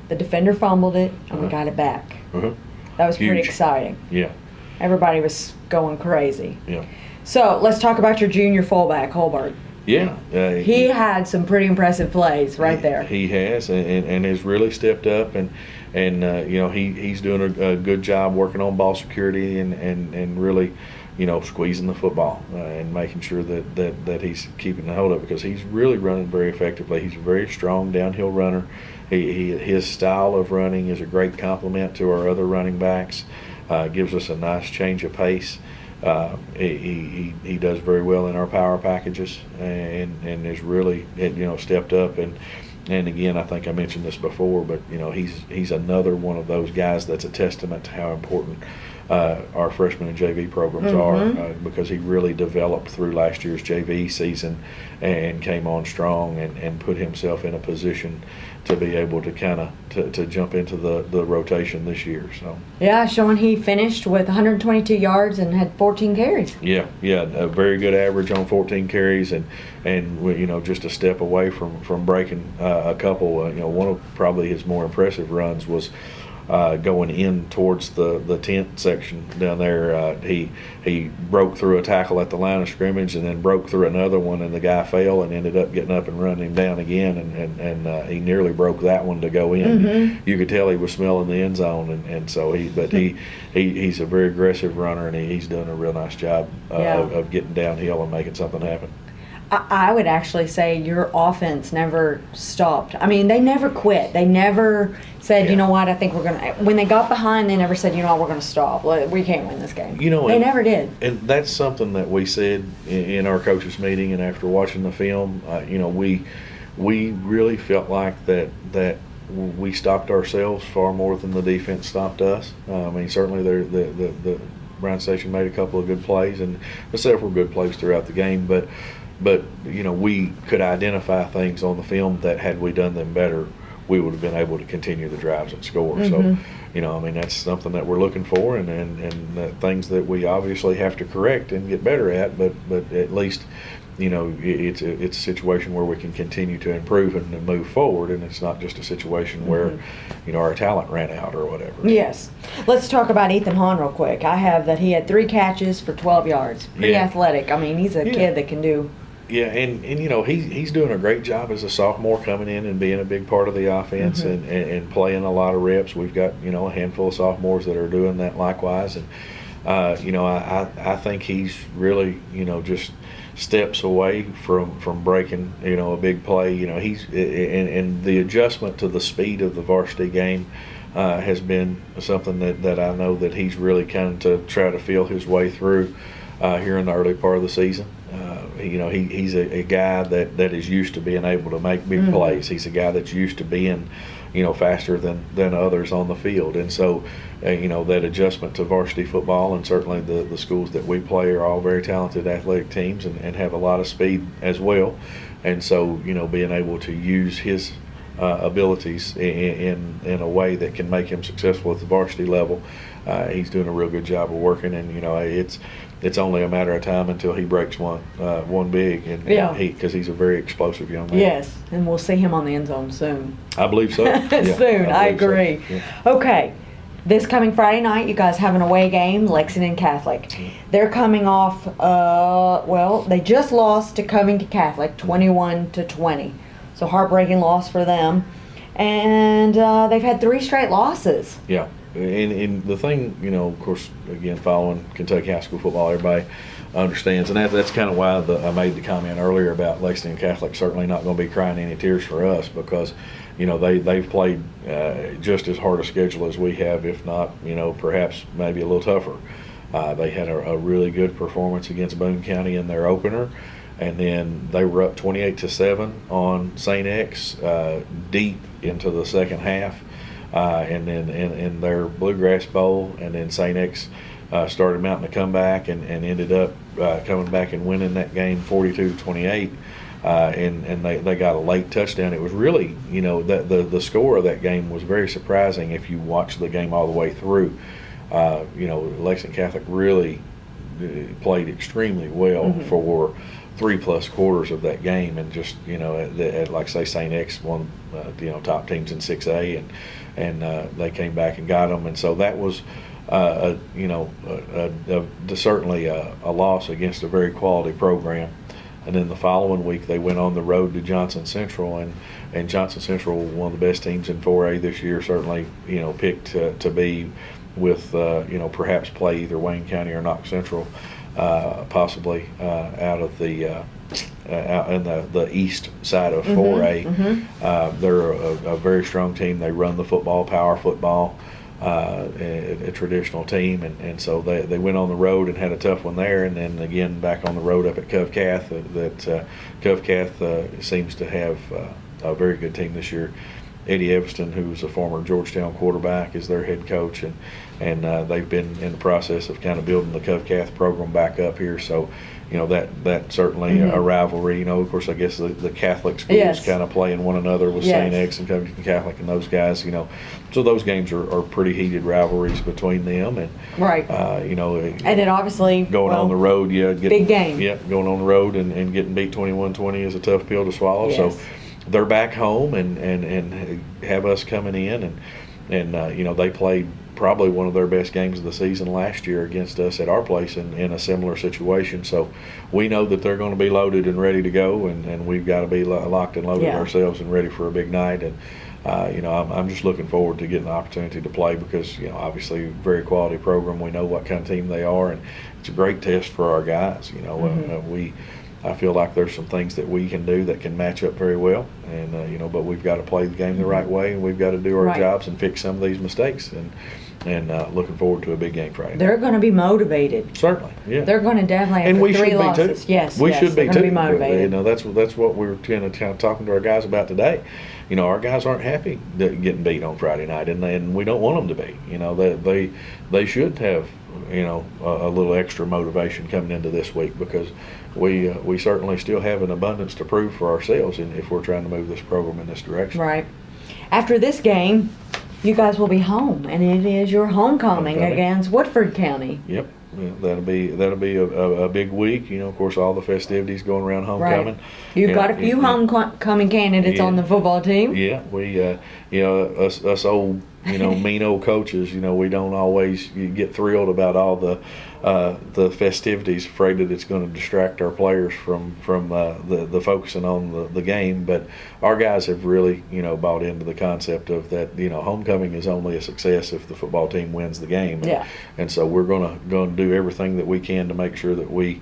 Speaker 2: The defender fumbled it, and we got it back. That was pretty exciting.
Speaker 3: Yeah.
Speaker 2: Everybody was going crazy.
Speaker 3: Yeah.
Speaker 2: So let's talk about your junior fullback, Holberg.
Speaker 3: Yeah.
Speaker 2: He had some pretty impressive plays right there.
Speaker 3: He has, and has really stepped up, and he's doing a good job working on ball security and really, squeezing the football and making sure that he's keeping a hold of it, because he's really running very effectively. He's a very strong downhill runner. His style of running is a great complement to our other running backs. Gives us a nice change of pace. he does very well in our power packages, and is really stepped up. And again, I think I mentioned this before, but he's another one of those guys that's a testament to how important our freshman and JV programs are, because he really developed through last year's JV season and came on strong and put himself in a position to be able to kind of to jump into the rotation this year. So
Speaker 2: yeah, showing he finished with 122 yards and had 14 carries.
Speaker 3: Yeah, a very good average on 14 carries, and just a step away from breaking a couple. One of probably his more impressive runs was going in towards the tent section down there. He broke through a tackle at the line of scrimmage and then broke through another one, and the guy fell and ended up getting up and running him down again, and he nearly broke that one to go in. You could tell he was smelling the end zone, and so he's a very aggressive runner, and he's done a real nice job of getting downhill and making something happen.
Speaker 2: I would actually say your offense never stopped. I mean, they never quit. They never said, you know what, I think we're going to – when they got behind, they never said, you know what, we're going to stop. We can't win this game. They never did.
Speaker 3: And that's something that we said in our coaches' meeting and after watching the film. We really felt like that we stopped ourselves far more than the defense stopped us. I mean, certainly the Bryan Station made a couple of good plays and several good plays throughout the game, but we could identify things on the film that had we done them better, we would have been able to continue the drives and score. So, that's something that we're looking for, and things that we obviously have to correct and get better at. But at least, it's a situation where we can continue to improve and move forward, and it's not just a situation where, our talent ran out or whatever.
Speaker 2: Yes. Let's talk about Ethan Hahn real quick. I have that he had 3 catches for 12 yards. Pretty athletic. I mean, he's a kid that can do.
Speaker 3: Yeah, and he's doing a great job as a sophomore, coming in and being a big part of the offense and playing a lot of reps. We've got a handful of sophomores that are doing that likewise, and I think he's really just steps away from breaking a big play. He's and the adjustment to the speed of the varsity game has been something that I know that he's really kind of to try to feel his way through here in the early part of the season. He's a guy that is used to being able to make big plays. He's a guy that's used to being, faster than others on the field. And so, that adjustment to varsity football, and certainly the schools that we play are all very talented athletic teams and have a lot of speed as well. And so, being able to use his abilities in a way that can make him successful at the varsity level, he's doing a real good job of working. And it's only a matter of time until he breaks one big, and because he's a very explosive young man.
Speaker 2: Yes, and we'll see him on the end zone soon.
Speaker 3: I believe so.
Speaker 2: Soon, I agree.
Speaker 3: So. Yeah.
Speaker 2: Okay, this coming Friday night, you guys have an away game, Lexington Catholic. They're coming off. They just lost to Covington Catholic, 21-20. So heartbreaking loss for them, and they've had 3 straight losses.
Speaker 3: Yeah. And the thing, of course, again, following Kentucky high school football, everybody understands, and that's kind of why I made the comment earlier about Lexington Catholic certainly not going to be crying any tears for us, because, they've played just as hard a schedule as we have, if not, perhaps maybe a little tougher. They had a really good performance against Boone County in their opener, and then they were up 28-7 on St. X deep into the second half. And then in their Bluegrass Bowl, and then St. X started mounting a comeback and ended up coming back and winning that game 42-28, and they got a late touchdown. It was really, the score of that game was very surprising if you watch the game all the way through. Lexington Catholic really played extremely well for 3+ quarters of that game, and just like say St. X won top teams in 6A, and they came back and got them, and so that was certainly a loss against a very quality program. And then the following week they went on the road to Johnson Central, and Johnson Central, one of the best teams in 4A this year, certainly picked to be with perhaps play either Wayne County or Knox Central. Possibly out of the out in the east side of 4A. They're a very strong team. They run the football, power football. a traditional team, and so they went on the road and had a tough one there, and then again back on the road up at Covcath. Covcath seems to have a very good team this year. Eddie Evanston, who's a former Georgetown quarterback, is their head coach, and they've been in the process of kind of building the Covcath program back up here. So, that certainly a rivalry. Of course, I guess the Catholic schools kind of playing one another with St. X and Covington Catholic and those guys. So those games are pretty heated rivalries between them, and
Speaker 2: right.
Speaker 3: And
Speaker 2: then obviously
Speaker 3: going on the road,
Speaker 2: big game.
Speaker 3: Yeah, going on the road and getting beat 21-20 is a tough pill to swallow.
Speaker 2: Yes.
Speaker 3: So they're back home and have us coming in, and they played probably one of their best games of the season last year against us at our place in a similar situation. So we know that they're going to be loaded and ready to go, and we've got to be locked and loaded ourselves and ready for a big night. And I'm just looking forward to getting the opportunity to play because obviously very quality program. We know what kind of team they are, and it's a great test for our guys. I feel like there's some things that we can do that can match up very well, and but we've got to play the game the right way, and we've got to do our jobs and fix some of these mistakes. And looking forward to a big game Friday.
Speaker 2: They're going to be motivated.
Speaker 3: Certainly, yeah.
Speaker 2: They're going to definitely have
Speaker 3: and we
Speaker 2: 3
Speaker 3: should
Speaker 2: losses.
Speaker 3: Be too.
Speaker 2: Yes,
Speaker 3: we should be too.
Speaker 2: Be motivated.
Speaker 3: That's what we were kind of talking to our guys about today. Our guys aren't happy getting beat on Friday night, and we don't want them to be. They should have a little extra motivation coming into this week because we certainly still have an abundance to prove for ourselves, and if we're trying to move this program in this direction.
Speaker 2: Right. After this game, you guys will be home, and it is your homecoming against Woodford County.
Speaker 3: Yep. Yeah, that'll be a big week. Of course, all the festivities going around homecoming.
Speaker 2: Right. You've got a few homecoming candidates on the football team.
Speaker 3: Yeah, we us old mean old coaches. We don't always get thrilled about all the festivities, afraid that it's going to distract our players from the focusing on the game. But our guys have really bought into the concept of that. Homecoming is only a success if the football team wins the game. And so we're going to do everything that we can to make sure that we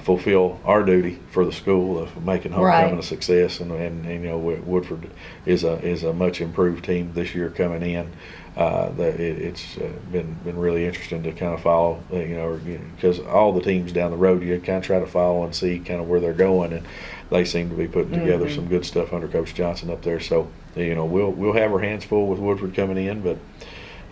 Speaker 3: fulfill our duty for the school of making homecoming a success. And Woodford is a much improved team this year coming in. It's been really interesting to kind of follow, because all the teams down the road you kind of try to follow and see kind of where they're going, and they seem to be putting together some good stuff under Coach Johnson up there. So we'll have our hands full with Woodford coming in, but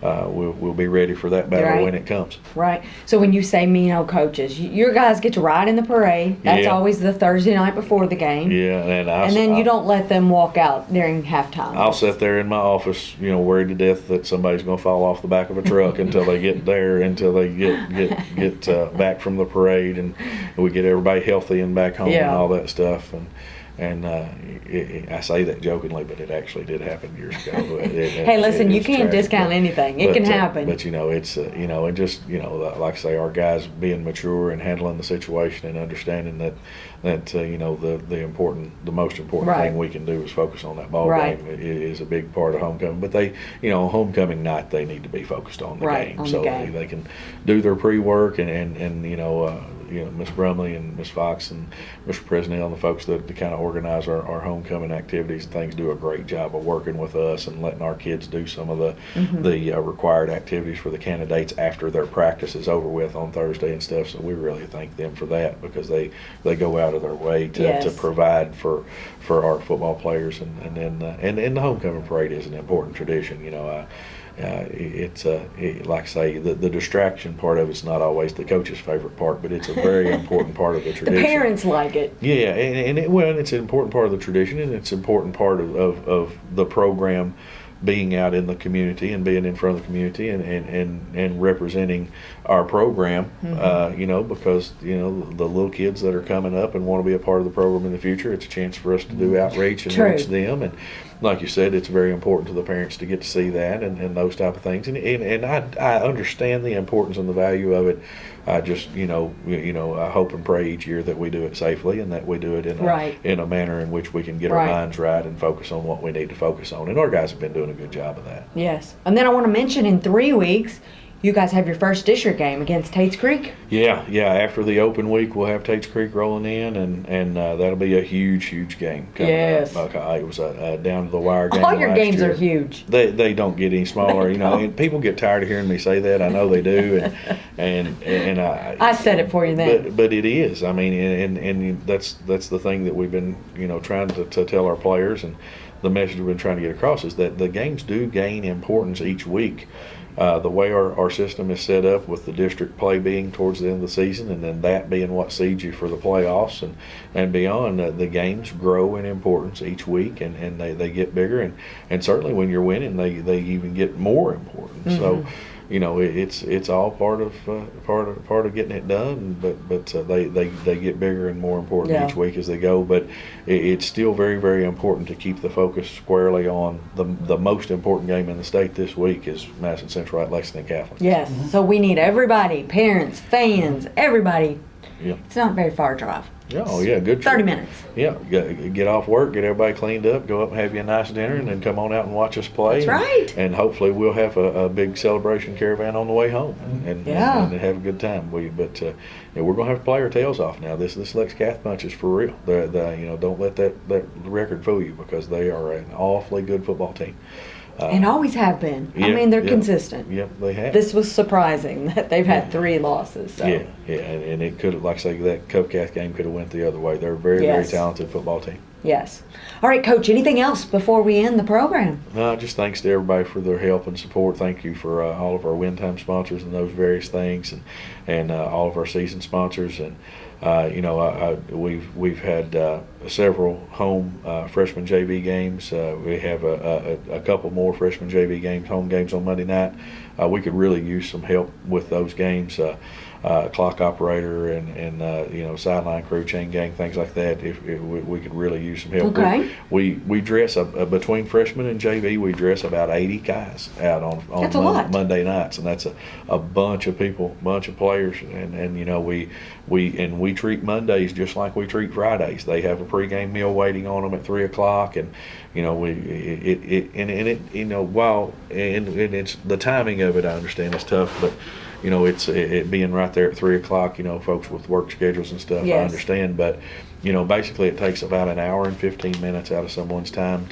Speaker 3: we'll be ready for that battle when it comes.
Speaker 2: Right. So when you say mean old coaches, your guys get to ride in the parade. That's always the Thursday night before the game.
Speaker 3: Yeah,
Speaker 2: and then you don't let them walk out during halftime.
Speaker 3: I'll sit there in my office, worried to death that somebody's going to fall off the back of a truck until they get there, until they get back from the parade, and we get everybody healthy and back home and all that stuff. And I say that jokingly, but it actually did happen years ago.
Speaker 2: Hey, listen, you can't discount anything. It can happen.
Speaker 3: But it's and just like I say, our guys being mature and handling the situation and understanding that the most important thing we can do is focus on that ball game. It is a big part of homecoming. But they, homecoming night, they need to be focused on the game, so they can do their pre-work and Miss Brumley and Miss Fox and Mr. Presnell and the folks that kind of organize our homecoming activities and things do a great job of working with us and letting our kids do some of the required activities for the candidates after their practice is over with on Thursday and stuff. So we really thank them for that because they go out of their way to provide for our football players, and then the homecoming parade is an important tradition. It's like I say, the distraction part of it's not always the coach's favorite part, but it's a very important part of the tradition.
Speaker 2: The parents like it.
Speaker 3: Yeah, and it's an important part of the tradition, and it's an important part of the program being out in the community and being in front of the community and representing our program, because the little kids that are coming up and want to be a part of the program in the future, it's a chance for us to do outreach and reach them. And like you said, it's very important to the parents to get to see that and those type of things. And I understand the importance and the value of it. I just I hope and pray each year that we do it safely and that we do it in a manner in which we can get our minds right and focus on what we need to focus on. And our guys have been doing a good job of that.
Speaker 2: Yes. And then I want to mention in 3 weeks, you guys have your first district game against Tate's Creek.
Speaker 3: Yeah. After the open week, we'll have Tate's Creek rolling in, and that'll be a huge game coming
Speaker 2: Yes.
Speaker 3: up. It was a down to the wire game.
Speaker 2: All your
Speaker 3: last
Speaker 2: games
Speaker 3: year.
Speaker 2: are huge.
Speaker 3: They don't get any smaller, and people get tired of hearing me say that. I know they do, and
Speaker 2: I said it for you then.
Speaker 3: But it is. I mean, and that's the thing that we've been trying to tell our players, and the message we've been trying to get across is that the games do gain importance each week. The way our system is set up, with the district play being towards the end of the season, and then that being what seeds you for the playoffs and beyond, the games grow in importance each week, and they get bigger, and certainly when you're winning, they even get more important. Mm-hmm. So, it's all part of getting it done, but they get bigger and more important each week as they go. But it's still very, very important to keep the focus squarely on the most important game in the state this week is Madison Central at Lexington Catholic.
Speaker 2: Yes. Mm-hmm. So we need everybody, parents, fans, everybody.
Speaker 3: Yeah.
Speaker 2: It's not a very far drive.
Speaker 3: Oh, yeah, good.
Speaker 2: 30 minutes.
Speaker 3: Yeah, get off work, get everybody cleaned up, go up and have you a nice dinner, and then come on out and watch us play.
Speaker 2: That's right.
Speaker 3: And hopefully we'll have a big celebration caravan on the way home and have a good time. We're going to have to play our tails off now. This Lex Cath bunch is for real. Don't let that record fool you, because they are an awfully good football team.
Speaker 2: And always have been. I mean, they're consistent.
Speaker 3: Yeah, they have.
Speaker 2: This was surprising that they've had 3 losses. So.
Speaker 3: Yeah, and it could have, like I say, that Cupcath game could have went the other way. They're a very, very talented football team.
Speaker 2: Yes. All right, Coach, anything else before we end the program?
Speaker 3: No, just thanks to everybody for their help and support. Thank you for all of our win time sponsors and those various things, and all of our season sponsors. And we've had several home freshman JV games. We have a couple more freshman JV games, home games on Monday night. We could really use some help with those games. Clock operator and sideline crew, chain gang, things like that. If we could really use some help.
Speaker 2: Okay.
Speaker 3: We dress between freshmen and JV. We dress about 80 guys out on Monday nights, and that's a bunch of people, bunch of players, and we treat Mondays just like we treat Fridays. They have a pregame meal waiting on them at 3:00, and it's the timing of it. I understand it's tough, but. It's it being right there at 3:00. Folks with work schedules and stuff.
Speaker 2: Yes.
Speaker 3: I understand, but basically it takes about an hour and 15 minutes out of someone's time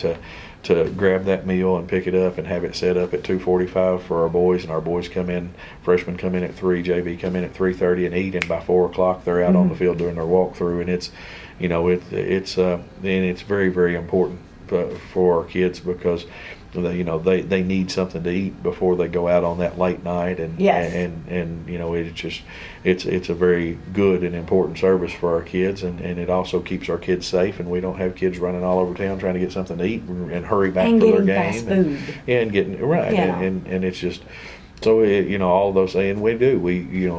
Speaker 3: to grab that meal and pick it up and have it set up at 2:45 for our boys. And our boys come in, freshmen come in at 3, JV come in at 3:30 and eat. And by 4:00 they're out on the field doing their walkthrough. And it's very, very important for our kids, because they need something to eat before they go out on that late night, and it's a very good and important service for our kids, and it also keeps our kids safe, and we don't have kids running all over town trying to get something to eat and hurry back
Speaker 2: and
Speaker 3: for their
Speaker 2: getting
Speaker 3: game
Speaker 2: fast food.
Speaker 3: and getting right, and it's just so all of those things. And we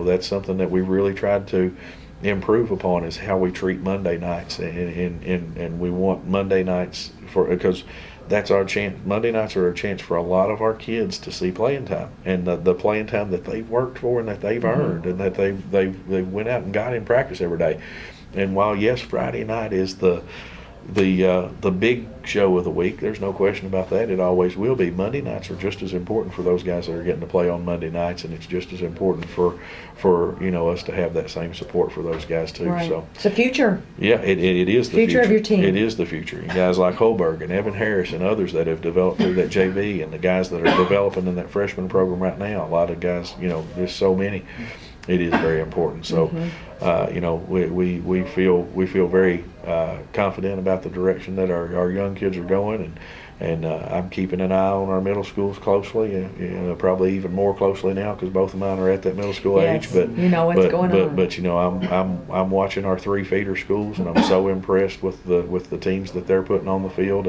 Speaker 3: that's something that we really tried to improve upon, is how we treat Monday nights, and we want Monday nights because that's our chance. Monday nights are a chance for a lot of our kids to see playing time, and the playing time that they've worked for and that they've earned, and that they went out and got in practice every day. And while yes, Friday night is the big show of the week, there's no question about that. It always will be. Monday nights are just as important for those guys that are getting to play on Monday nights, and it's just as important for us to have that same support for those guys too.
Speaker 2: Right.
Speaker 3: So
Speaker 2: it's the future.
Speaker 3: Yeah, it is the future
Speaker 2: of your team.
Speaker 3: It is the future. And guys like Holberg and Evan Harris and others that have developed through that JV, and the guys that are developing in that freshman program right now. A lot of guys, there's so many. It is very important. So, we feel very confident about the direction that our young kids are going, and I'm keeping an eye on our middle schools closely, probably even more closely now, because both of mine are at that middle school age. But
Speaker 2: what's going on.
Speaker 3: But I'm watching our 3 feeder schools, and I'm so impressed with the teams that they're putting on the field,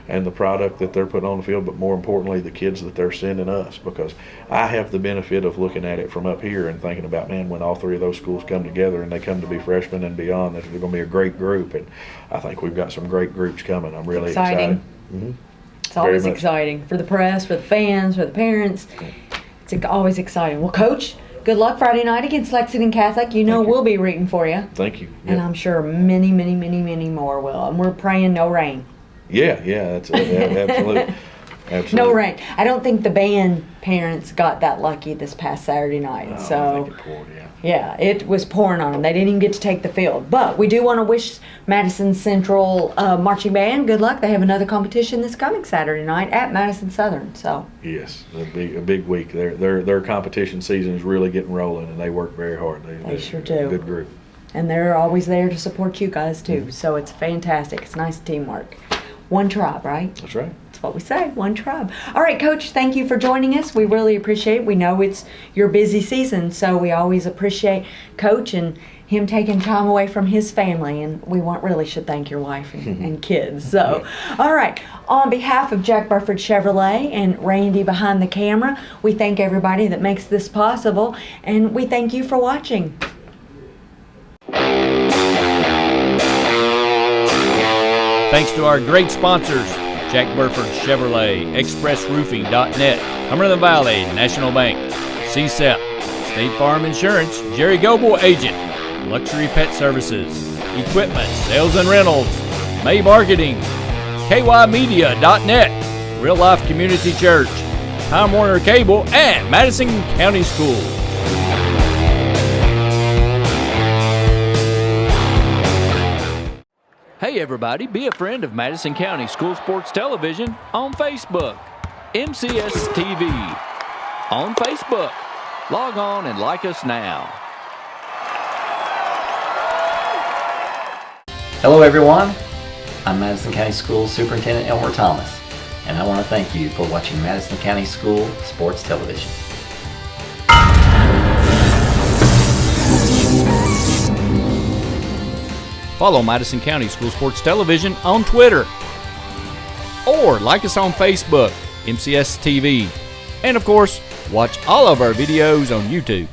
Speaker 3: and the product that they're putting on the field. But more importantly, the kids that they're sending us, because I have the benefit of looking at it from up here and thinking about, man, when all 3 of those schools come together and they come to be freshmen and beyond, that they're going to be a great group. And I think we've got some great groups coming. I'm really excited.
Speaker 2: Mm-hmm. It's always exciting for the press, for the fans, for the parents. It's always exciting. Well, Coach, good luck Friday night against Lexington Catholic. We'll be rooting for you.
Speaker 3: Thank you.
Speaker 2: And I'm sure many, many, many, many more will. And we're praying no rain.
Speaker 3: Yeah, that's absolutely.
Speaker 2: No rain. I don't think the band parents got that lucky this past Saturday night.
Speaker 3: Oh, I
Speaker 2: so
Speaker 3: think it poured, yeah.
Speaker 2: yeah, it was pouring on them. They didn't even get to take the field. But we do want to wish Madison Central Marching Band good luck. They have another competition this coming Saturday night at Madison Southern. So
Speaker 3: Yes, a big week. Their competition season is really getting rolling, and they work very hard.
Speaker 2: They sure
Speaker 3: they're a
Speaker 2: do.
Speaker 3: good group.
Speaker 2: and they're always there to support you guys too. So it's fantastic. It's nice teamwork. One tribe, right?
Speaker 3: That's right.
Speaker 2: That's what we say, one tribe. All right, Coach, thank you for joining us. We really appreciate it. We know it's your busy season, so we always appreciate Coach and him taking time away from his family, and we really should thank your wife and kids. So, all right, on behalf of Jack Burford Chevrolet and Randy behind the camera, we thank everybody that makes this possible, and we thank you for watching.
Speaker 1: Thanks to our great sponsors, Jack Burford Chevrolet, ExpressRoofing.net, Cumberland Valley National Bank, Sept, State Farm Insurance, Jerry Goble Agent, Luxury Pet Services, Equipment, Sales and Rentals, May Marketing, KYMedia.net, Real Life Community Church, Time Warner Cable, and Madison County Schools. Hey everybody, be a friend of Madison County School Sports Television on Facebook. MCS TV on Facebook. Log on and like us now.
Speaker 4: Hello everyone, I'm Madison County Schools Superintendent Elmer Thomas, and I want to thank you for watching Madison County School Sports Television.
Speaker 1: Follow Madison County School Sports Television on Twitter. Or like us on Facebook, MCS TV. And of course, watch all of our videos on YouTube.